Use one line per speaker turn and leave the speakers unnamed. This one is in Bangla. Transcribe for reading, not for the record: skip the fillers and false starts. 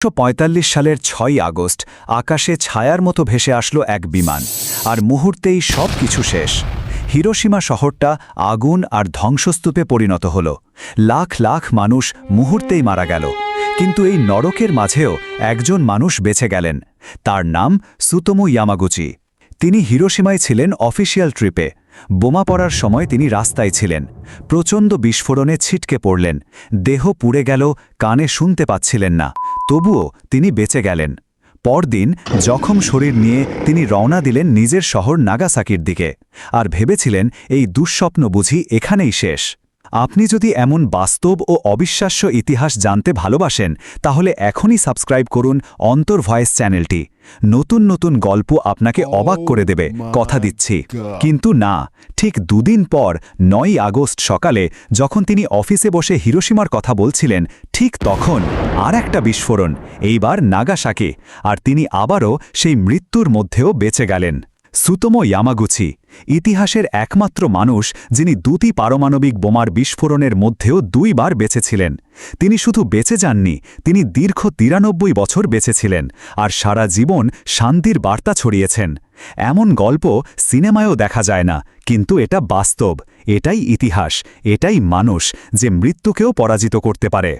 1945 সালের 6ই আগস্ট আকাশে ছায়ার মতো ভেসে আসলো এক বিমান, আর মুহূর্তেই সব কিছু শেষ। হিরোশিমা শহরটা আগুন আর ধ্বংসস্তূপে পরিণত হল। লাখ লাখ মানুষ মুহূর্তেই মারা গেল। কিন্তু এই নরকের মাঝেও একজন মানুষ বেঁচে গেলেন। তার নাম সুতোমু ইয়ামাগুচি। তিনি হিরোশিমায় ছিলেন অফিসিয়াল ট্রিপে। বোমা পড়ার সময় তিনি রাস্তায় ছিলেন। প্রচণ্ড বিস্ফোরণে ছিটকে পড়লেন। দেহ পুড়ে গেল, কানে শুনতে পাচ্ছিলেন না, তবুও তিনি বেঁচে গেলেন। পরদিন জখম শরীর নিয়ে তিনি রওনা দিলেন নিজের শহর নাগাসাকির দিকে, আর ভেবেছিলেন এই দুঃস্বপ্ন বুঝি এখানেই শেষ। আপনি যদি এমন বাস্তব ও অবিশ্বাস্য ইতিহাস জানতে ভালোবাসেন, তাহলে এখনই সাবস্ক্রাইব করুন অন্তর ভয়েস চ্যানেলটি। নতুন নতুন গল্প আপনাকে অবাক করে দেবে, কথা দিচ্ছি। কিন্তু না, ঠিক দুদিন পর 9ই আগস্ট সকালে যখন তিনি অফিসে বসে হিরোশিমার কথা বলছিলেন, ঠিক তখন আর একটা বিস্ফোরণ, এইবার নাগাসাকি, আর তিনি আবারও সেই মৃত্যুর মধ্যেও বেঁচে গেলেন। সুতোমু ইয়ামাগুচি ইতিহাসের একমাত্র মানুষ যিনি দুটি পারমাণবিক বোমার বিস্ফোরণের মধ্যেও 2 বার বেঁচেছিলেন। তিনি শুধু বেঁচে যাননি, তিনি দীর্ঘ 93 বছর বেঁচেছিলেন আর সারা জীবন শান্তির বার্তা ছড়িয়েছেন। এমন গল্প সিনেমায়ও দেখা যায় না, কিন্তু এটা বাস্তব, এটাই ইতিহাস, এটাই মানুষ যে মৃত্যুকেও পরাজিত করতে পারে।